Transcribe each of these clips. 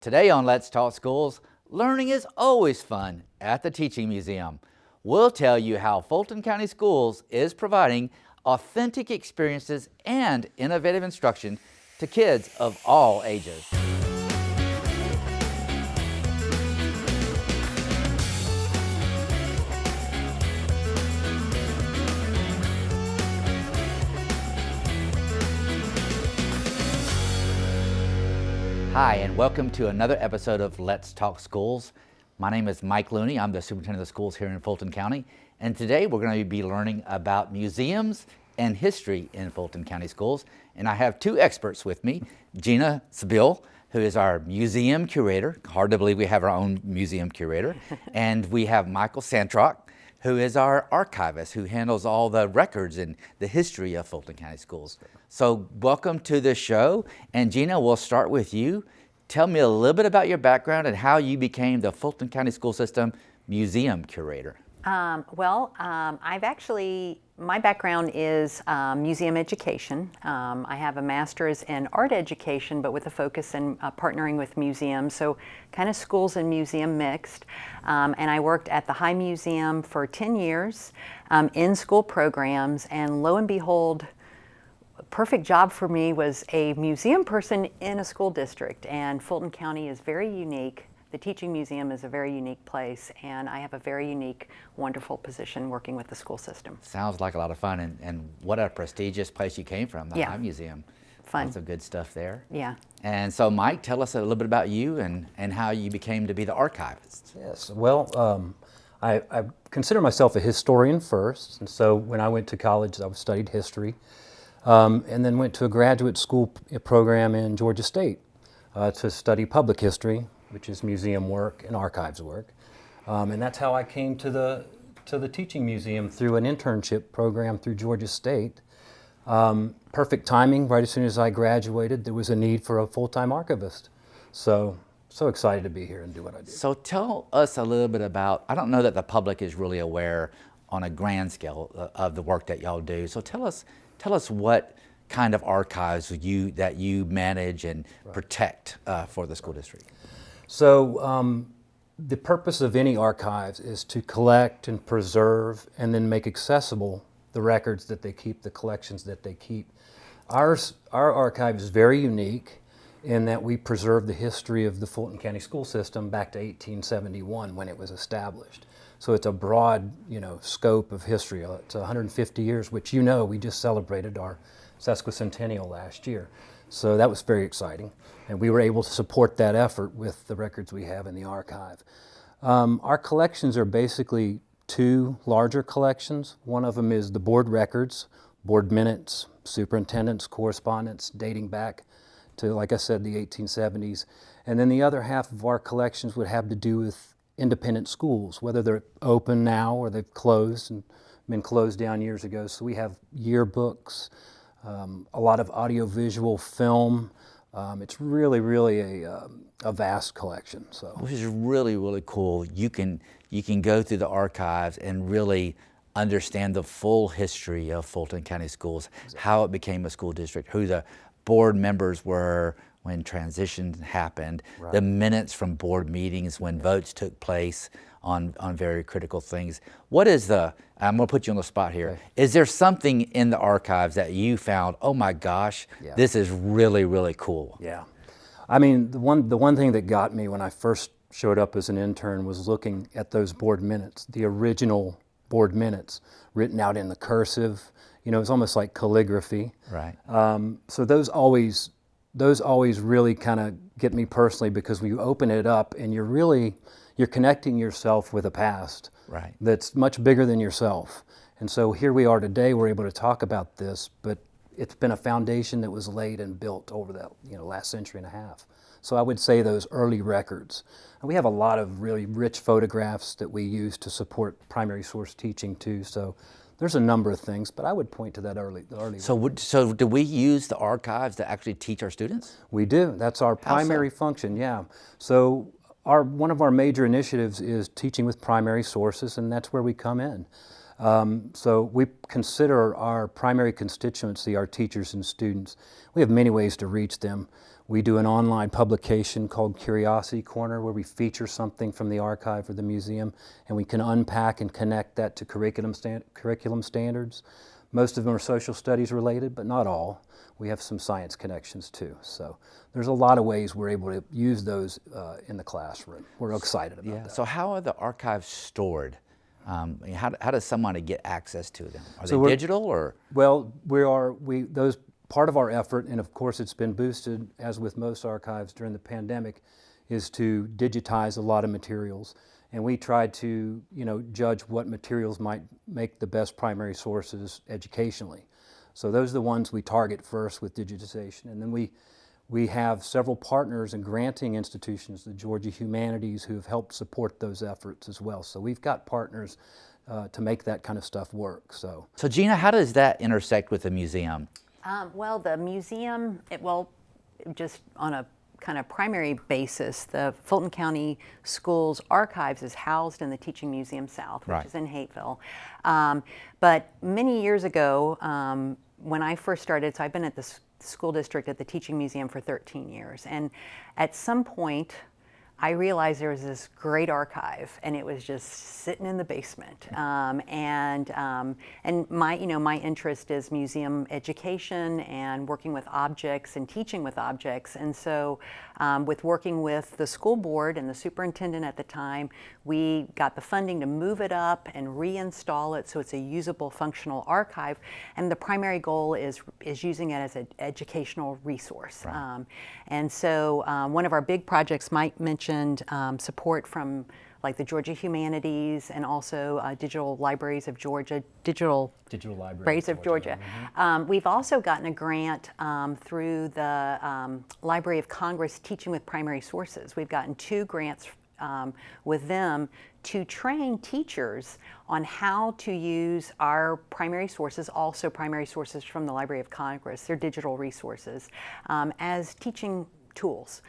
Today on Let's Talk Schools, learning is always fun at the Teaching Museum. We'll tell you how Fulton County Schools is providing authentic experiences and innovative instruction to kids of all ages. Hi, and welcome to another episode of Let's Talk Schools. My name is Mike Looney. I'm the superintendent of schools here in Fulton County. And today we're going to be learning about museums and history in Fulton County schools. And I have two experts with me, Gina Sabil, who is our museum curator. Hard to believe we have our own museum curator. And we have Michael Santrock, who is our archivist, who handles all the records and the history of Fulton County schools. So welcome to the show. And Gina, we'll start with you. Tell me a little bit about your background and how you became the Fulton County School System museum curator. My background is museum education. I have a master's in art education, but with a focus in partnering with museums, so kind of schools and museum mixed. And I worked at the High Museum for 10 years in school programs, and lo and behold, perfect job for me was a museum person in a school district, and Fulton County is very unique. The Teaching Museum is a very unique place, and I have a very unique, wonderful position working with the school system. Sounds like a lot of fun, and what a prestigious place you came from, the High Museum. Fun. Lots of good stuff there. Yeah. And so Mike, tell us a little bit about you and how you became to be the archivist. Yes, well, I consider myself a historian first, and so when I went to college, I studied history. And then went to a graduate school program in Georgia State to study public history, which is museum work and archives work. And that's how I came to the Teaching Museum through an internship program through Georgia State. Perfect timing, right as soon as I graduated, there was a need for a full-time archivist. So excited to be here and do what I do. So tell us a little bit about, I don't know that the public is really aware on a grand scale of the work that y'all do. So tell us what kind of archives that you manage and protect for the school district. So the purpose of any archives is to collect and preserve and then make accessible the records that they keep, the collections that they keep. Our archive is very unique in that we preserve the history of the Fulton County school system back to 1871 when it was established. So it's a broad, scope of history. It's 150 years, which we just celebrated our sesquicentennial last year. So that was very exciting. And we were able to support that effort with the records we have in the archive. Our collections are basically two larger collections. One of them is the board records, board minutes, superintendents, correspondence dating back to, like I said, the 1870s. And then the other half of our collections would have to do with independent schools, whether they're open now or they've closed and been closed down years ago. So we have yearbooks, a lot of audiovisual film. It's really a vast collection. So, which is really, really cool. You can go through the archives and really understand the full history of Fulton County Schools, how it became a school district, who the board members were when transition happened, right. The minutes from board meetings when votes took place on very critical things. What is I'm gonna put you on the spot here. Okay. Is there something in the archives that you found, oh my gosh, this is really, really cool? Yeah. I mean, the one thing that got me when I first showed up as an intern was looking at those board minutes, the original board minutes written out in the cursive. It's almost like calligraphy. Right. So those always really kind of get me personally, because when you open it up and you're connecting yourself with a past right. that's much bigger than yourself. And so here we are today, we're able to talk about this, but it's been a foundation that was laid and built over that last century and a half. So I would say those early records. And we have a lot of really rich photographs that we use to support primary source teaching too. So there's a number of things, but I would point to that early. So do we use the archives to actually teach our students? We do. That's our primary function, yeah. So one of our major initiatives is teaching with primary sources, and that's where we come in. So we consider our primary constituency our teachers and students. We have many ways to reach them. We do an online publication called Curiosity Corner where we feature something from the archive or the museum, and we can unpack and connect that to curriculum standards. Most of them are social studies related, but not all. We have some science connections too. So there's a lot of ways we're able to use those in the classroom. We're excited about that. So how are the archives stored? How does somebody get access to them? Are So they digital or? Well, those part of our effort, and of course it's been boosted, as with most archives during the pandemic, is to digitize a lot of materials. And we tried to, judge what materials might make the best primary sources educationally. So those are the ones we target first with digitization. And then we have several partners and granting institutions, the Georgia Humanities, who have helped support those efforts as well. So we've got partners to make that kind of stuff work. So Gina, how does that intersect with the museum? Well, the museum, just on a kind of primary basis, the Fulton County Schools Archives is housed in the Teaching Museum South, which is in Hateville. But many years ago, when I first started, so I've been at the school district at the Teaching Museum for 13 years, and at some point, I realized there was this great archive, and it was just sitting in the basement. And my interest is museum education and working with objects and teaching with objects. And so, with working with the school board and the superintendent at the time, we got the funding to move it up and reinstall it so it's a usable, functional archive. And the primary goal is using it as an educational resource. Right. And so, one of our big projects, Mike mentioned support from like the Georgia Humanities and also Digital Libraries of Georgia, Digital Libraries of Georgia. Mm-hmm. We've also gotten a grant through the Library of Congress Teaching with Primary Sources. We've gotten 2 grants with them to train teachers on how to use our primary sources, also primary sources from the Library of Congress, their digital resources, as teaching tools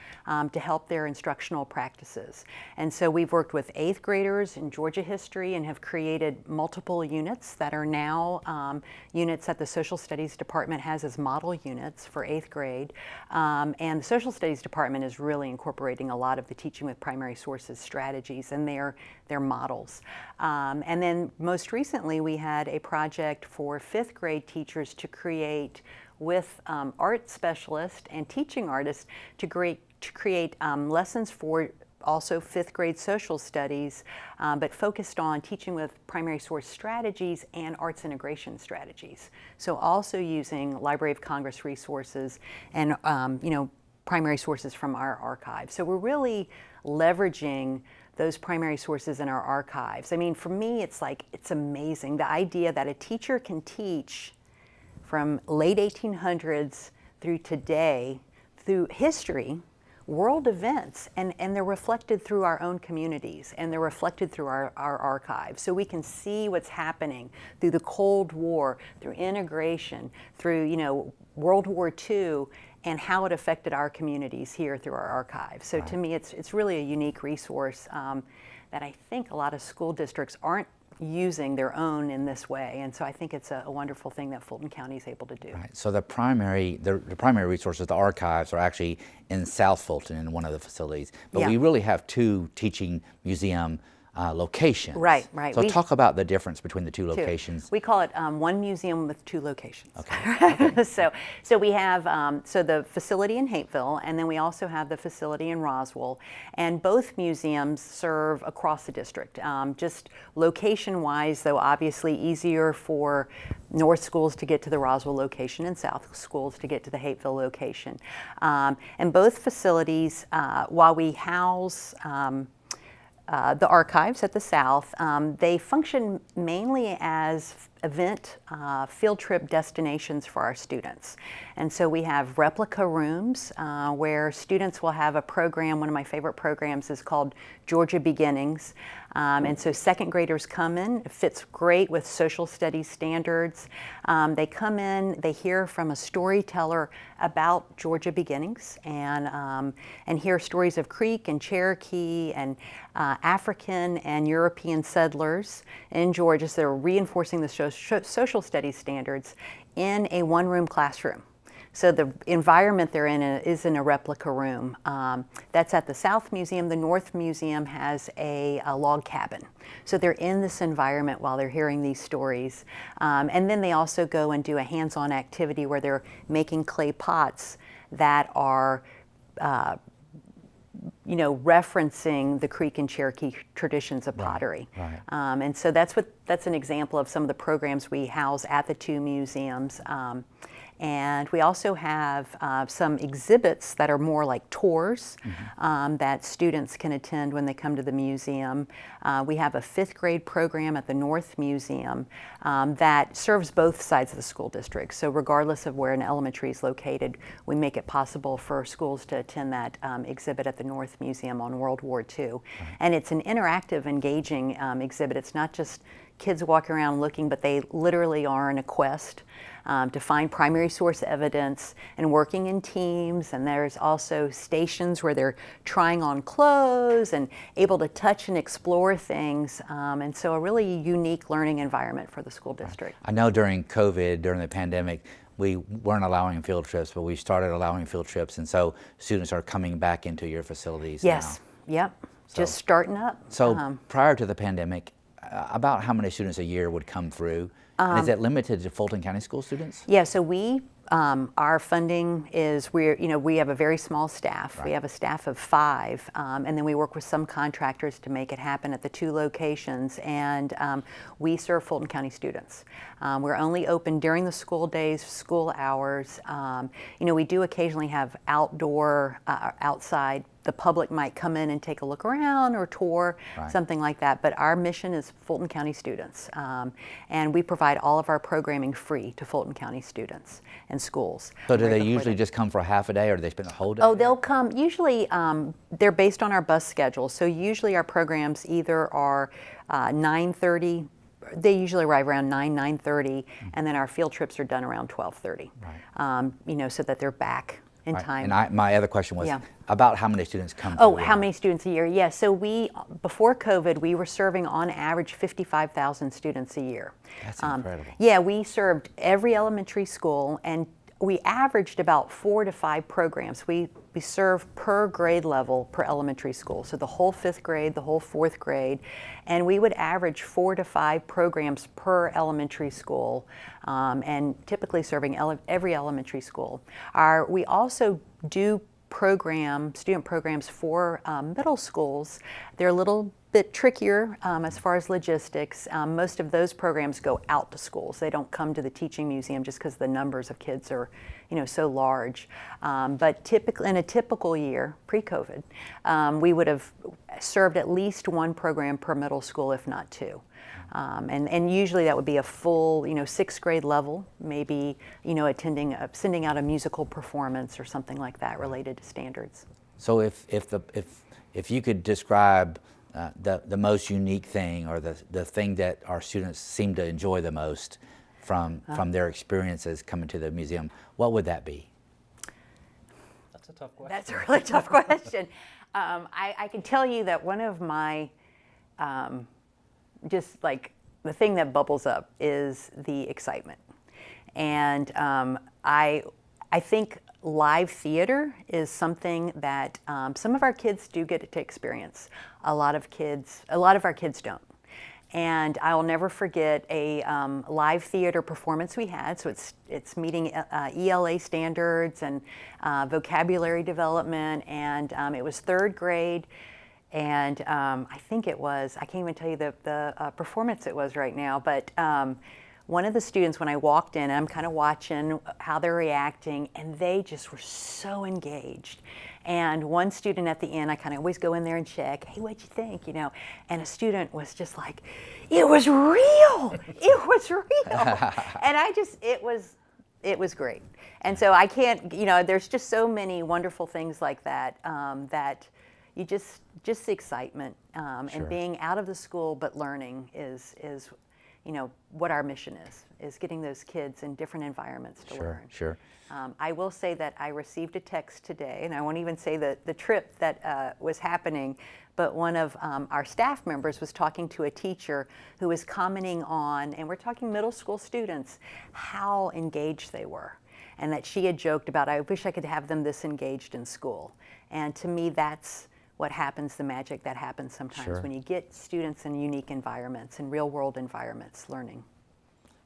to help their instructional practices. And so we've worked with 8th graders in Georgia history and have created multiple units that are now units that the Social Studies Department has as model units for 8th grade. And the Social Studies Department is really incorporating a lot of the teaching with primary sources strategies and their models. And then most recently we had a project for 5th grade teachers to create with art specialists and teaching artists to create lessons for also 5th grade social studies, but focused on teaching with primary source strategies and arts integration strategies. So also using Library of Congress resources and primary sources from our archive. So we're really leveraging those primary sources in our archives. I mean, for me, it's amazing. The idea that a teacher can teach from late 1800s through today, through history, world events, and they're reflected through our own communities, and they're reflected through our archives. So we can see what's happening through the Cold War, through integration, through World War II, and how it affected our communities here through our archives. So to me, it's really a unique resource that I think a lot of school districts aren't using their own in this way, and so I think it's a wonderful thing that Fulton County is able to do. Right. So the primary resources, the archives, are actually in South Fulton in one of the facilities, but we really have 2 teaching museum locations. Right. So talk about the difference between the 2 locations. We call it one museum with 2 locations. Okay. So we have the facility in Hateville, and then we also have the facility in Roswell, and both museums serve across the district. Just location-wise, though, obviously easier for North schools to get to the Roswell location and South schools to get to the Hateville location. And both facilities, while we house the archives at the South, they function mainly as event field trip destinations for our students. And so we have replica rooms where students will have a program. One of my favorite programs is called Georgia Beginnings. And so 2nd graders come in. It fits great with social studies standards. They come in, they hear from a storyteller about Georgia beginnings and hear stories of Creek and Cherokee and African and European settlers in Georgia. So they're reinforcing the social studies standards in a 1-room classroom. So the environment they're in is in a replica room. That's at the South Museum. The North Museum has a log cabin. So they're in this environment while they're hearing these stories. And then they also go and do a hands-on activity where they're making clay pots that are referencing the Creek and Cherokee traditions of pottery. Right. And so that's an example of some of the programs we house at the two museums. And we also have some exhibits that are more like tours that students can attend when they come to the museum. We have a 5th grade program at the North Museum that serves both sides of the school district. So regardless of where an elementary is located, we make it possible for schools to attend that exhibit at the North Museum on World War II. And it's an interactive, engaging exhibit. It's not just kids walking around looking, but they literally are on a quest to find primary source evidence and working in teams. And there's also stations where they're trying on clothes and able to touch and explore things. And so a really unique learning environment for the school district. I know during COVID, during the pandemic, we weren't allowing field trips, but we started allowing field trips. And so students are coming back into your facilities Yes, now. yep, just starting up. So prior to the pandemic, about how many students a year would come through? And is it limited to Fulton County School students? Yeah, so our funding is, we have a very small staff. Right. We have a staff of 5, and then we work with some contractors to make it happen at the 2 locations, and we serve Fulton County students. We're only open during the school days, school hours. We do occasionally have outside. The public might come in and take a look around or tour, something like that. But our mission is Fulton County students. And we provide all of our programming free to Fulton County students and schools. So do they usually just come for a half a day, or do they spend a whole day? Oh, they'll come, usually they're based on our bus schedule. So usually our programs either are 9:30, they usually arrive around 9:30, and then our field trips are done around 12:30. So that they're back in time. And my other question was about how many students come Oh, through? how many students a year? Yeah, so before COVID, we were serving on average 55,000 students a year. That's incredible. Yeah, we served every elementary school, and we averaged about 4 to 5 programs. We serve per grade level per elementary school, so the whole 5th grade, the whole 4th grade, and we would average 4 to 5 programs per elementary school, and typically serving every elementary school. We also do student programs for middle schools. They're a little bit trickier as far as logistics. Most of those programs go out to schools. They don't come to the teaching museum just because the numbers of kids are, so large. But typically, in a typical year, pre-COVID, we would have served at least 1 program per middle school, if not 2. And usually that would be a full, 6th grade level, maybe, sending out a musical performance or something like that related to standards. So if you could describe the most unique thing, or the thing that our students seem to enjoy the most from their experiences coming to the museum, what would that be? That's a tough question. That's a really tough question. I can tell you that one of my just like the thing that bubbles up is the excitement. And I think live theater is something that some of our kids do get to experience. A lot of our kids don't. And I'll never forget a live theater performance we had. So it's meeting ELA standards and vocabulary development, and it was 3rd grade. And I think I can't even tell you the performance it was right now, but one of the students, when I walked in, I'm kind of watching how they're reacting, and they just were so engaged. And one student at the end, I kind of always go in there and check, hey, what'd you think, And a student was just like, it was real, it was real. And it was great. And so I can't, there's just so many wonderful things like that, that you just the excitement, and being out of the school but learning is what our mission is getting those kids in different environments to learn. Sure. I will say that I received a text today, and I won't even say the trip that was happening, but one of our staff members was talking to a teacher who was commenting on, and we're talking middle school students, how engaged they were. and that she had joked about, I wish I could have them this engaged in school. And to me, that's what happens, the magic that happens sometimes Sure. when you get students in unique environments, in real world environments, learning.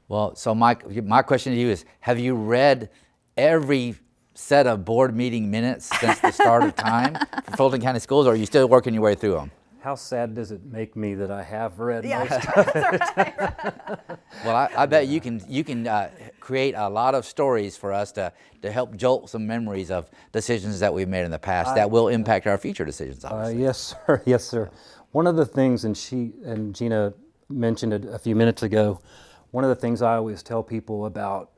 Well, so Mike, my question to you is, have you read every set of board meeting minutes since the start of time for Fulton County Schools, or are you still working your way through them? How sad does it make me that I have read most Well, I bet you can create a lot of stories for us to help jolt some memories of decisions that we've made in the past that will impact our future decisions, obviously. Yes, sir. Yes, sir. One of the things, and Gina mentioned it a few minutes ago, one of the things I always tell people about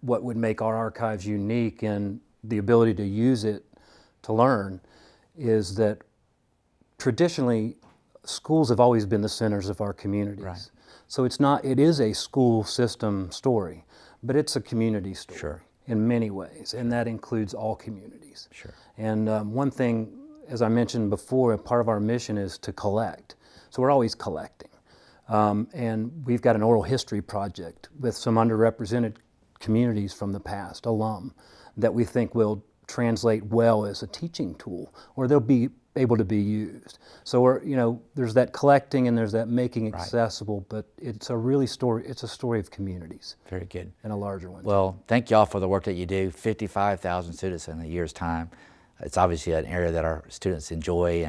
what would make our archives unique and the ability to use it to learn is that traditionally, schools have always been the centers of our communities. Right. So it is a school system story, but it's a community story. Sure. In many ways, and that includes all communities. Sure. And one thing, as I mentioned before, a part of our mission is to collect. So we're always collecting. And we've got an oral history project with some underrepresented communities from the past, alum, that we think will translate well as a teaching tool, or they'll be able to be used. So there's that collecting and there's that making accessible, but it's a story of communities. Very good. And a larger one. Well, thank y'all for the work that you do. 55,000 students in a year's time. It's obviously an area that our students enjoy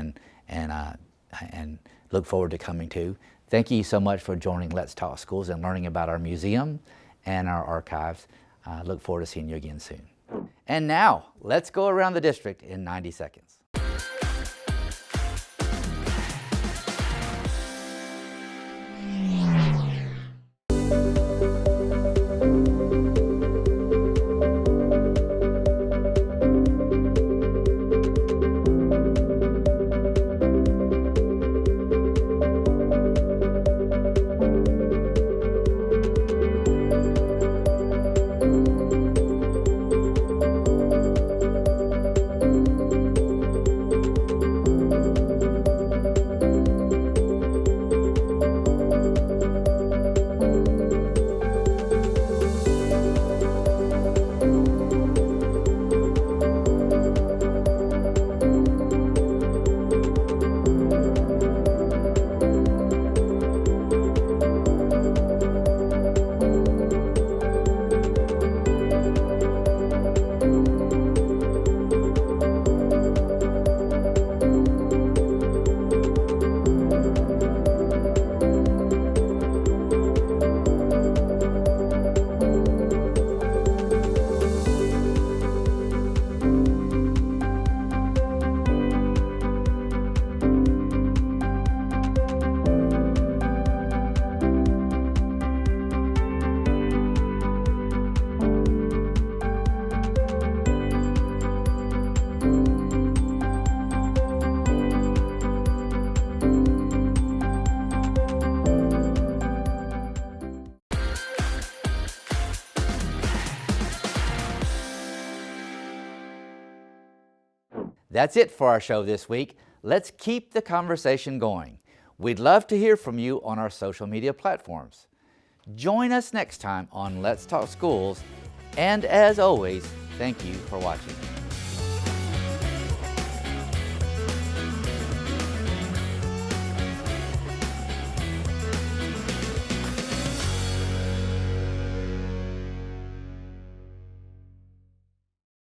and look forward to coming to. Thank you so much for joining Let's Talk Schools and learning about our museum and our archives. Look forward to seeing you again soon. And now, let's go around the district in 90 seconds. That's it for our show this week. Let's keep the conversation going. We'd love to hear from you on our social media platforms. Join us next time on Let's Talk Schools, and as always, thank you for watching.